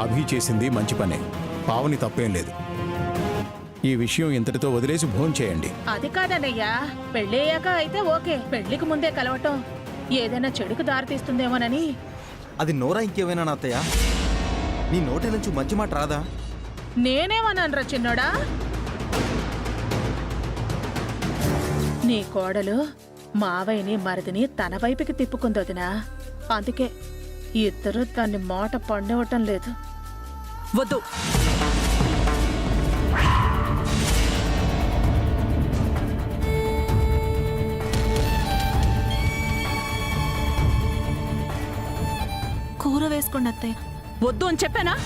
అభి చేసింది మంచి పనే. పావని తప్పేం లేదు. ఈ విషయం ఇంతటితో వదిలేసి భోంచేయండి. అది కాదన్నయ్యా, పెళ్ళయ్యాక అయితే ఓకే. పెళ్లికి ముందే కలవటం ఏదైనా చెడుకు దారితీస్తుందేమోనని. అది నోరా ఇంకేమైనా అత్తయ్య? నీ నోటి నుంచి మంచి మాట రాదా? నేనేమన్నానురా చిన్నోడా? నీ కోడలు మావయ్యని మరిదిని తన వైపుకి తిప్పుకుందొదినా. అందుకే ఇద్దరు దాన్ని మాట పండివ్వటం లేదు. వద్దు. కూర వేసుకోండి అత్తయ్య. వద్దు అని చెప్పానా?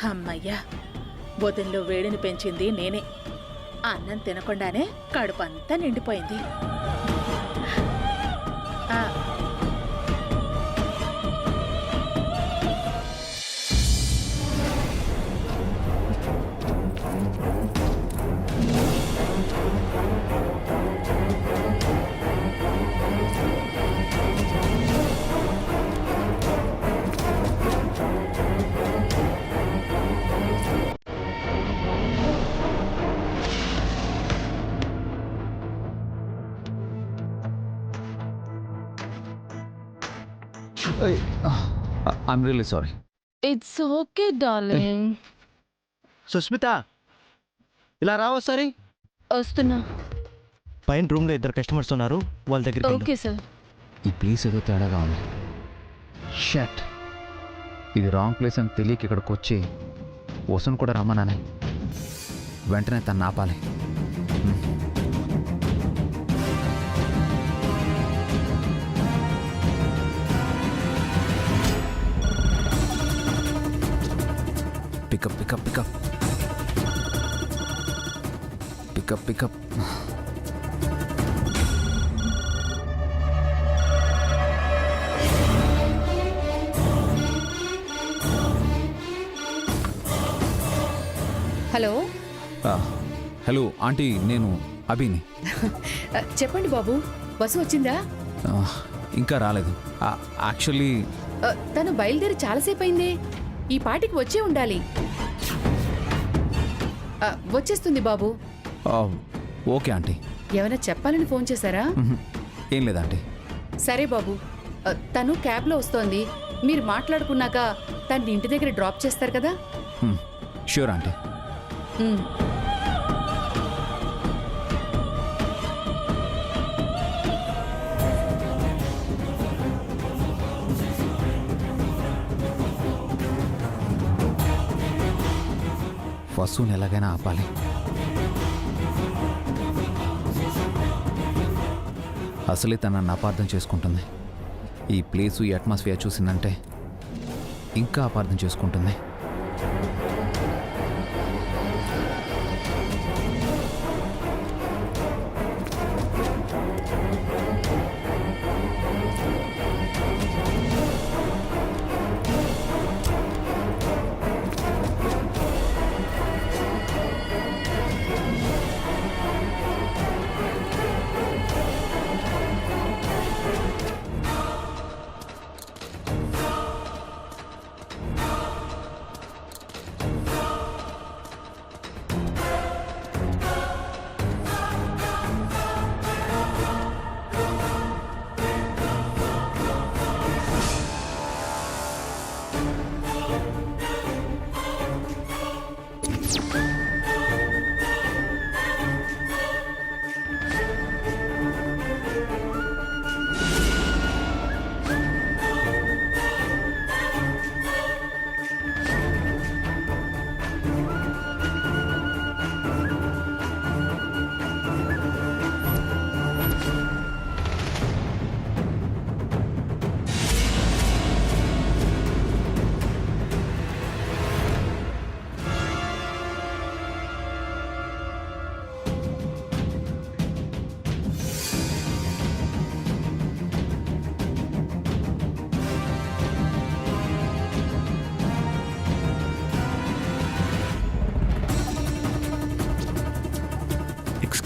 అమ్మయ్యా, బొదన్లో వేడిని పెంచింది నేనే. అన్నం తినకుండానే కడుపంతా నిండిపోయింది. ఆ, I'm really sorry. It's okay darling. Susmita, ఇలా రా ఒకసారి. వస్తున్నా. పైన రూమ్లో ఇద్దరు కస్టమర్స్ ఉన్నారు, వాళ్ళ దగ్గరికి ఓకే సార్. ఈ ప్లేస్ ఏదో తేడాగా ఉంది. షట్, ఇది రాంగ్ ప్లేస్ అని తెలియక ఇక్కడికి వచ్చి వసన్ కూడా రమ్మన్నానే. వెంటనే తను ఆపాలి. Pick up pick up pick up pick up pick up. Hello. Hello aunty, నేను అభిని. చెప్పండి బాబు, బస్సు వచ్చిందా? ఇంకా రాలేదు. యాక్చువల్లీ తను బయలుదేరి చాలాసేపు అయింది. ఈ పాటికి వచ్చే ఉండాలి. వచ్చేస్తుంది బాబు. Okay aunty. ఏమైనా చెప్పాలని ఫోన్ చేశారా? ఏం లేదంటీ. సరే బాబు, తను క్యాబ్లో వస్తోంది. మీరు మాట్లాడుకున్నాక తను ఇంటి దగ్గర డ్రాప్ చేస్తారు కదా? Sure aunty. వసూని ఎలాగైనా ఆపాలి. అసలే తనను అపార్థం చేసుకుంటుంది. ఈ ప్లేసు, ఈ అట్మాస్ఫియర్ చూసిందంటే ఇంకా అపార్థం చేసుకుంటుంది.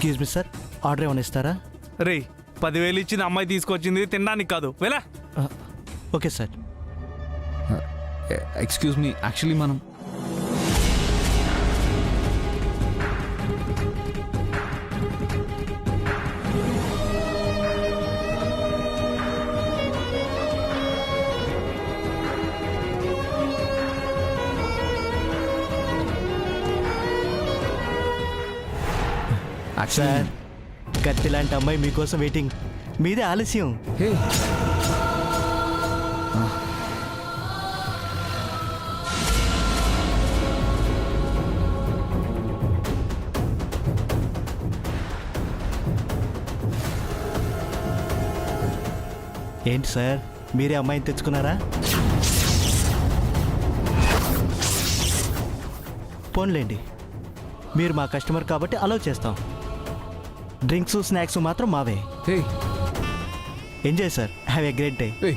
ఎక్స్క్యూజ్ మీ సార్, ఆర్డర్ ఏమైనా ఇస్తారా? రే 10,000 ఇచ్చింది అమ్మాయి తీసుకొచ్చింది తినడానికి కాదు, వెళ్ళా. Okay sir. Excuse me, actually మనం సార్, కత్తి లాంటి అమ్మాయి మీకోసం వెయిటింగ్. మీదే ఆలస్యం. హే ఏంటి సార్, మీరే అమ్మాయిని తెచ్చుకున్నారా? పోన్లేండి, మీరు మా కస్టమర్ కాబట్టి అలౌ చేస్తాం. డ్రింక్స్ స్నాక్స్ మాత్రం మావే. Hey enjoy sir, have a great day. Hey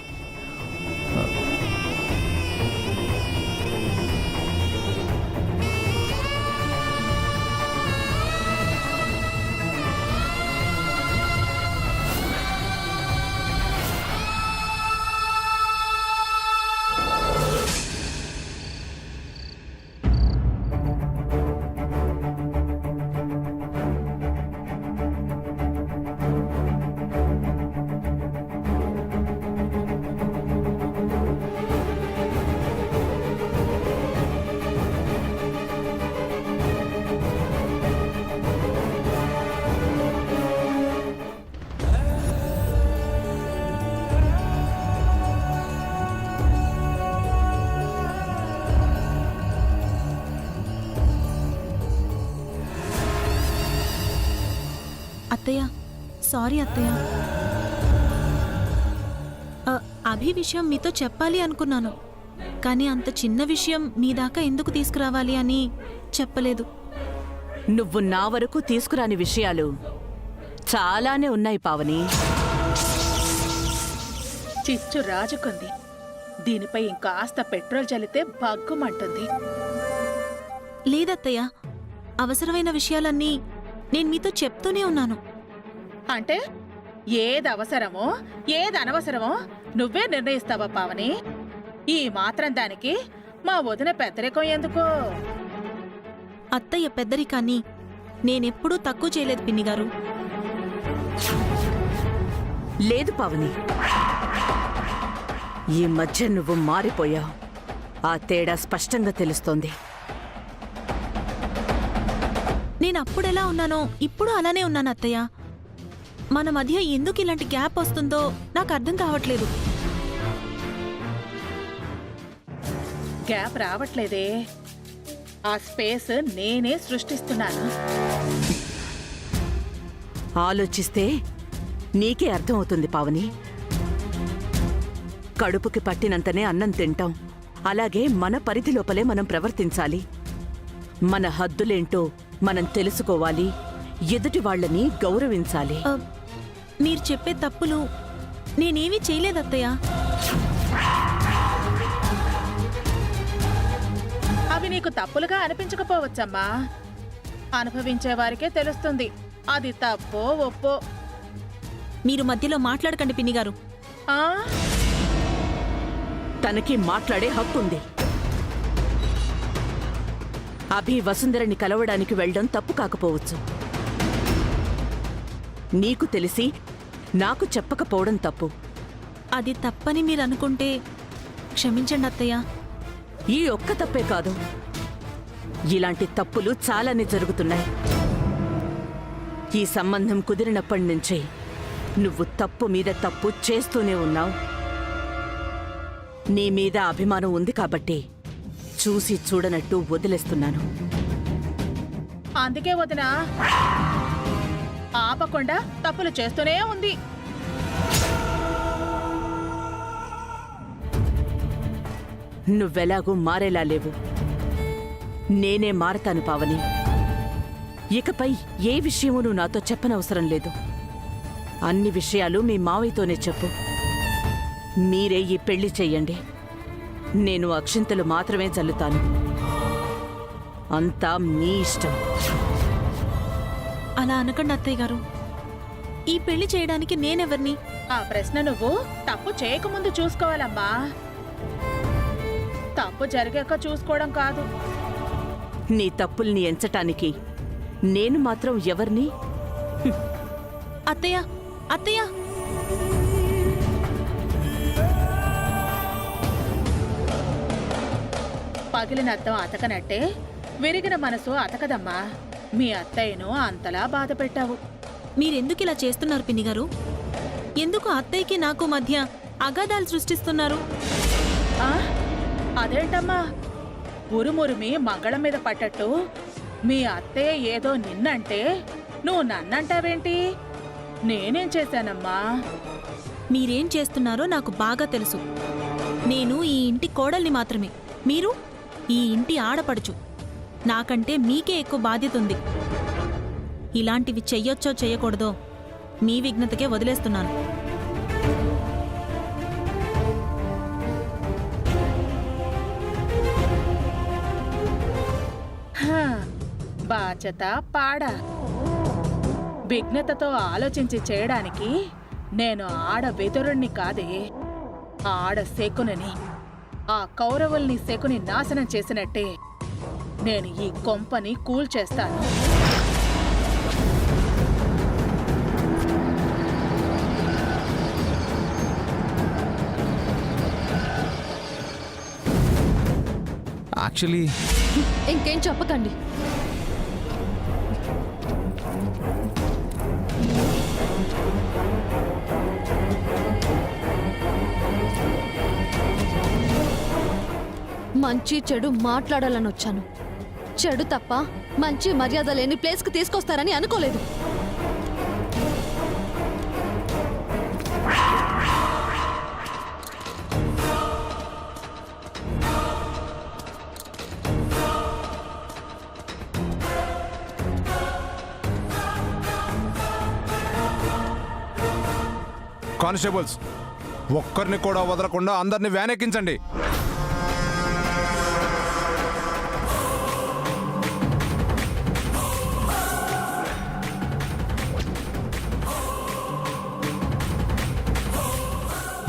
అత్తయ్య, సారీ అత్తయ్య. అభి విషయం మీతో చెప్పాలి అనుకున్నాను, కానీ అంత చిన్న విషయం మీ దాకా ఎందుకు తీసుకురావాలి అని చెప్పలేదు. నువ్వు నా వరకు తీసుకురాని విషయాలు చాలానే ఉన్నాయి పావని. చిచ్చు రాజుకుంది. దీనిపై ఇంకాస్త పెట్రోల్ చల్లితే బగ్గుమంటుంది. లేదత్తయ్య, అవసరమైన విషయాలన్నీ నేను మీతో చెప్తూనే ఉన్నాను. అంటే ఏది అవసరమో ఏది అనవసరమో నువ్వే నిర్ణయిస్తావా పావని? ఈ మాత్రం దానికి మా వదిన పెద్దరికం ఎందుకో? అత్తయ్య పెద్దరికాన్ని నేనెప్పుడూ తక్కువ చేయలేదు పిన్ని గారు. లేదు పావని, ఈ మధ్య నువ్వు మారిపోయావు. ఆ తేడా స్పష్టంగా తెలుస్తోంది. నేను అప్పుడెలా ఉన్నానో ఇప్పుడు అలానే ఉన్నాను అత్తయ్య. మన మధ్య ఎందుకు ఇలాంటి గ్యాప్ వస్తుందో నాకు అర్థం కావట్లేదు. గ్యాప్ రావట్లేదే, ఆ స్పేస్ నేనే సృష్టిస్తున్నాను. ఆలోచిస్తే నీకే అర్థమవుతుంది పావని. కడుపుకి పట్టినంతనే అన్నం తింటాం. అలాగే మన పరిధి లోపలే మనం ప్రవర్తించాలి. మన హద్దులేంటో మనం తెలుసుకోవాలి. ఎదుటి వాళ్ళని గౌరవించాలి. మీరు చెప్పే తప్పులు నేనేమీ చేయలేదత్తయ్య. అవి నీకు తప్పులుగా అనిపించకపోవచ్చమ్మా. అనుభవించే వారికే తెలుస్తుంది అది తప్పో ఒప్పో. మీరు మధ్యలో మాట్లాడకండి పిన్ని గారు. ఆ? తనకి మాట్లాడే హక్కుంది. అభి వసుంధరని కలవడానికి వెళ్ళడం తప్పు కాకపోవచ్చు. నీకు తెలిసి నాకు చెప్పకపోవడం తప్పు. అది తప్పని మీరు అనుకుంటే క్షమించండి అత్తయ్య. ఈ ఒక్క తప్పే కాదు, ఇలాంటి తప్పులు చాలానే జరుగుతున్నాయి. ఈ సంబంధం కుదిరినప్పటి నుంచే నువ్వు తప్పు మీద తప్పు చేస్తూనే ఉన్నావు. నీ మీద అభిమానం ఉంది కాబట్టి చూసి చూడనట్టు వదిలేస్తున్నాను. అందుకే వదినా ఆపకుండా తప్పులు చేస్తూనే ఉంది. నువ్వెలాగూ మారేలా లేవు. నేనే మారతాను పావని. ఇకపై ఏ విషయమూ నువ్వు నాతో చెప్పనవసరం లేదు. అన్ని విషయాలు మీ మావయ్యతోనే చెప్పు. మీరే ఈ పెళ్లి చెయ్యండి. నేను అక్షింతలు మాత్రమే చల్లుతాను. అంతా మీ ఇష్టం. అలా అనకండి అత్తయ్య గారు. ఈ పెళ్లి చేయడానికి నేనెవరిని? ఆ ప్రశ్న నువ్వు తప్పు చేయకముందు చూసుకోవాలమ్మా, తప్పు జరిగాక చూసుకోవడం కాదు. నీ తప్పుల్ని ఎంచటానికి నేను మాత్రం ఎవరిని? అత్తయ్య, అత్తయ్య, పగిలిన అద్దం అతకనట్టే విరిగిన మనసు అతకదమ్మా. మీ అత్తయ్యను అంతలా బాధ పెట్టావు. మీరెందుకు ఇలా చేస్తున్నారు పిన్ని గారు? ఎందుకు అత్తయ్యకి నాకు మధ్య అగాధాలు సృష్టిస్తున్నారు? ఆ? అదేంటమ్మా, ఉరుమురిమి మంగళం మీద పట్టట్టు మీ అత్తయ్య ఏదో నిన్నంటే నువ్వు నన్నంటావేంటి? నేనేం చేశానమ్మా? మీరేం చేస్తున్నారో నాకు బాగా తెలుసు. నేను ఈ ఇంటి కోడల్ని మాత్రమే, మీరు ఈ ఇంటి ఆడపడుచు. నాకంటే మీకే ఎక్కువ బాధ్యత ఉంది. ఇలాంటివి చెయ్యొచ్చో చెయ్యకూడదో మీ విఘ్నతకే వదిలేస్తున్నాను. హా, బాధ్యత పాడా. విఘ్నతతో ఆలోచించి చేయడానికి నేను ఆడ వెదురుణ్ణి కాదే, ఆడ శకునని. ఆ కౌరవుల్ని శకుని నాశనం చేసినట్టే నేను ఈ కొంపని కూల్చేస్తాను. యాక్చువల్లీ ఇంకేం చెప్పకండి. మంచి చెడు మాట్లాడాలని వచ్చాను. చెడు తప్ప మంచి మర్యాద లేని ప్లేస్కి తీసుకొస్తారని అనుకోలేదు. కానిస్టేబుల్స్, ఒక్కరిని కూడా వదలకుండా అందరినీ వ్యాన్ ఎక్కించండి.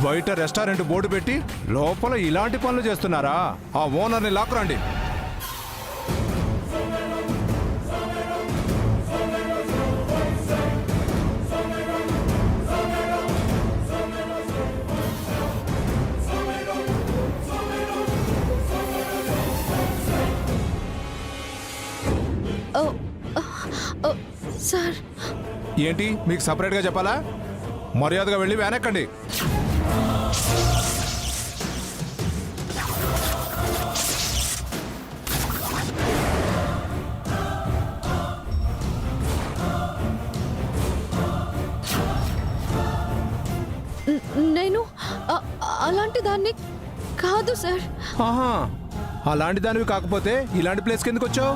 బయట రెస్టారెంట్ బోర్డు పెట్టి లోపల ఇలాంటి పనులు చేస్తున్నారా? ఆ ఓనర్ని లాక్కురండి. సార్, ఏంటి మీకు సపరేట్గా చెప్పాలా? మర్యాదగా వెళ్ళి వ్యాన్ ఎక్కండి. నేను అలాంటి దాన్ని కాదు సార్. ఆహా, అలాంటి దానివి కాకపోతే ఇలాంటి ప్లేస్కి ఎందుకు వచ్చావు?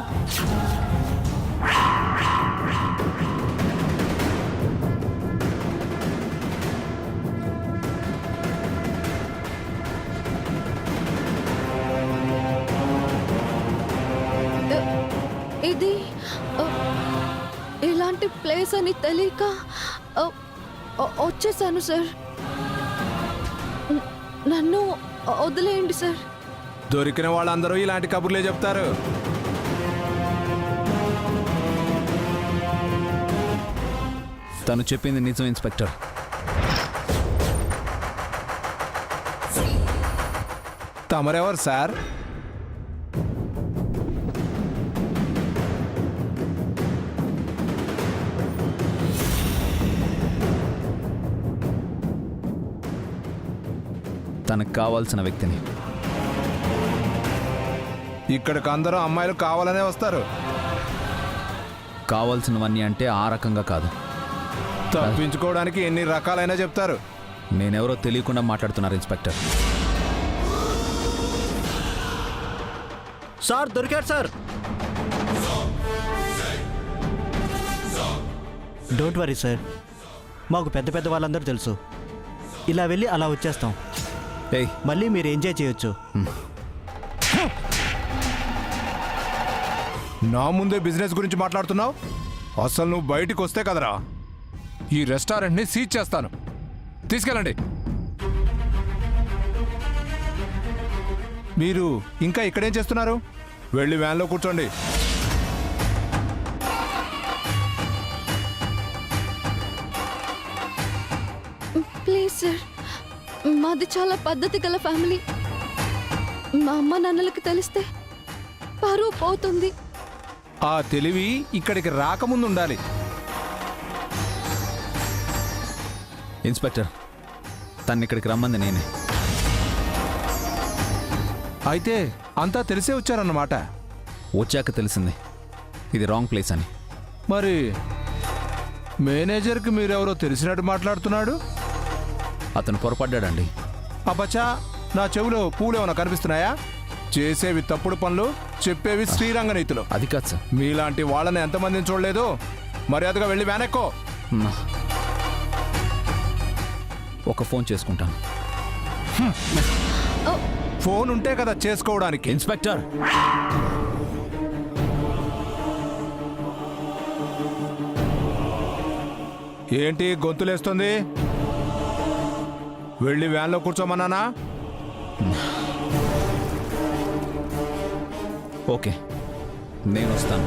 ఇది ఇలాంటి ప్లేస్ అని తెలియక వచ్చేసాను సార్. నన్ను వదిలేయండి సార్. దొరికిన వాళ్ళందరూ ఇలాంటి కబుర్లే చెప్తారు. తను చెప్పింది నిజం ఇన్స్పెక్టర్. తమరెవరు సార్? తనకు కావాల్సిన వ్యక్తిని. ఇక్కడికి అందరూ అమ్మాయిలు కావాలనే వస్తారు. కావాల్సినవన్నీ అంటే ఆ రకంగా కాదు. తప్పించుకోవడానికి ఎన్ని రకాలైనా చెప్తారు. నేనెవరో తెలియకుండా మాట్లాడుతున్నారు ఇన్స్పెక్టర్. సార్ దొరికాడు సార్. డోంట్ వరీ సార్, మాకు పెద్ద పెద్ద వాళ్ళందరూ తెలుసు. ఇలా వెళ్ళి అలా వచ్చేస్తాం. ఏయ్, మళ్ళీ మీరు ఎంజాయ్ చేయొచ్చు. నా ముందే బిజినెస్ గురించి మాట్లాడుతున్నావు. అసలు నువ్వు బయటికి వస్తే కదరా ఈ రెస్టారెంట్ని సీజ్ చేస్తాను. తీసుకెళ్ళండి. మీరు ఇంకా ఇక్కడేం చేస్తున్నారు? వెళ్ళి వ్యాన్లో కూర్చోండి. ప్లీజ్ సార్, మాది చాలా పద్ధతి గల ఫ్యామిలీ. మా అమ్మ నాన్నలకు తెలిస్తే పరువు పోతుంది. ఆ తెలివి ఇక్కడికి రాకముందు ఉండాలి. ఇన్స్పెక్టర్, తను ఇక్కడికి రమ్మంది నేనే. అయితే అంతా తెలిసే వచ్చారన్నమాట. వచ్చాక తెలిసింది ఇది రాంగ్ ప్లేస్ అని. మరి మేనేజర్కి మీరెవరో తెలిసినట్టు మాట్లాడుతున్నాడు. అతను పొరపడ్డాడండి. అబ్బచ్చా, నా చెవిలో పూలేమన్నా కనిపిస్తున్నాయా? చేసేవి తప్పుడు పనులు, చెప్పేవి శ్రీరంగ నీతులు. అది కాదు సార్. మీలాంటి వాళ్ళని ఎంతమందిని చూడలేదు. మర్యాదగా వెళ్ళి వ్యానెక్కో. ఒక ఫోన్ చేసుకుంటాను. ఫోన్ ఉంటే కదా చేసుకోవడానికి. ఇన్స్పెక్టర్, ఏంటి గొంతులేస్తుంది? వెళ్ళి వ్యాన్లో కూర్చోమన్నానా? ఓకే, నేను వస్తాను.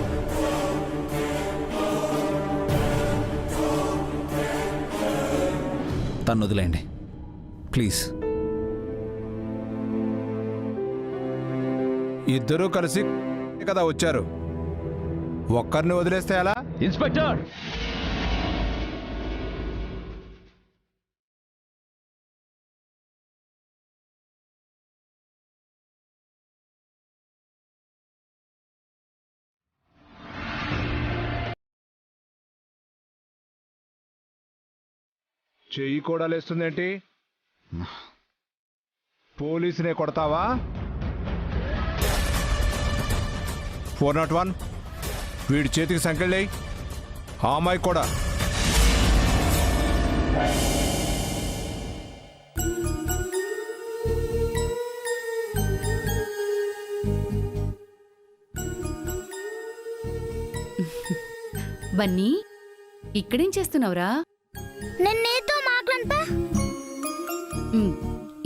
తను వదిలేయండి ప్లీజ్. ఇద్దరూ కలిసి కదా వచ్చారు. ఒక్కరిని వదిలేస్తే ఎలా? ఇన్స్పెక్టర్, చెయ్యి కూడా లేస్తుందేంటి? పోలీసునే కొడతావా? 401 వీడి చేతికి సంకెళ్ళేయి. ఆ అమ్మాయి కూడా. బన్నీ, ఇక్కడేం చేస్తున్నావురా? నేనేతో మాట్లాడతా.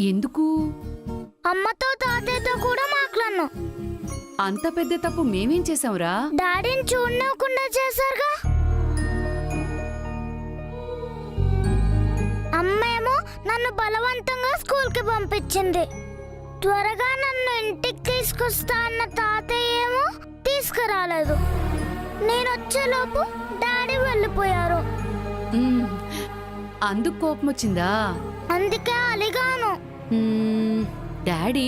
ఎందుకు? అమ్మతో తాతయ్యతో కూడా మాట్లాడను. అంత పెద్ద తప్పు మేమేం చేసావురా? డాడీని చూడకుండా చేశారుగా. అమ్మేమో నన్ను బలవంతంగా స్కూల్కి పంపించింది. త్వరగా నన్ను ఇంటికి తీసుకొస్తా అన్న తాతయ్య ఏమో తీసుకురాలేదు. నేను వచ్చేలోపు డాడీ వెళ్ళిపోయారు. అందుకు కోపం వచ్చిందా? అందుకే అలిగాను. డాడీ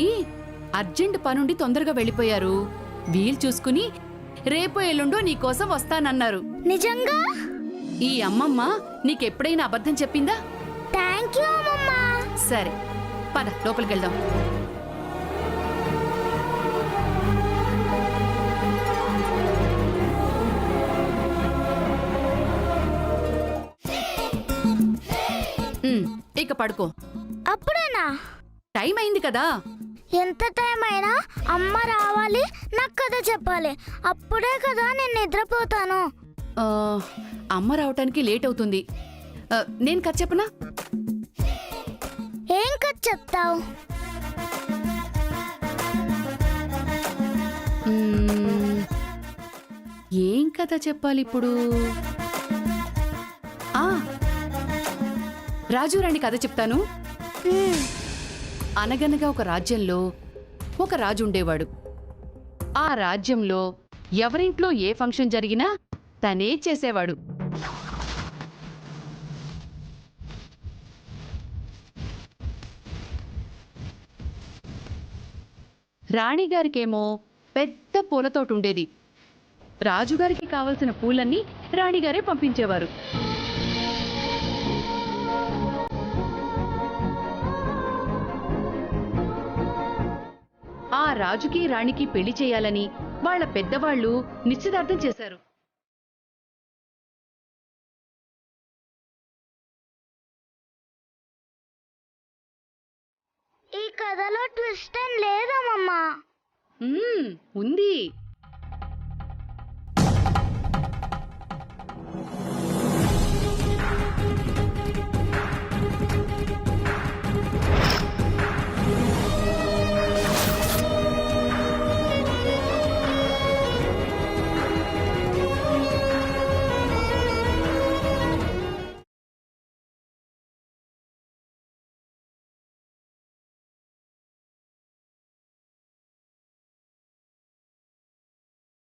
అర్జెంట్ పనుండి తొందరగా వెళ్ళిపోయారు. వీలు చూసుకుని రేపు ఎల్లుండో నీకోసం వస్తానన్నారు. నిజంగా? ఈ అమ్మమ్మ నీకెప్పుడైనా అబద్ధం చెప్పిందా? థ్యాంక్ యూ అమ్మమ్మ. సరే పద, లోపలికి వెళ్దాం. ఇక పడుకో. అప్పుడేనా? టైం అయింది కదా. ఎంత టైం అయినా అమ్మ రావాలి, నాకు కథ చెప్పాలి. అప్పుడే కదా నేను నిద్రపోతాను. అమ్మ రావటానికి లేట్ అవుతుంది. నేను కథ చెప్పనా? ఏం కథ చెప్తావు? ఏం కథ చెప్పాలి ఇప్పుడు? రాజు రాణి కథ చెప్తాను. అనగనగా ఒక రాజ్యంలో ఒక రాజు ఉండేవాడు. ఆ రాజ్యంలో ఎవరింట్లో ఏ ఫంక్షన్ జరిగినా తనే చేసేవాడు. రాణిగారికేమో పెద్ద పూలతోట ఉండేది. రాజుగారికి కావలసిన పూలన్నీ రాణిగారే పంపించేవారు. ఆ రాజుకి రాణికి పెళ్లి చేయాలని వాళ్ళ పెద్దవాళ్లు నిశ్చితార్థం చేశారు. ఈ కథలో ట్విస్ట్ ఏం లేదమ్మా. ఉంది.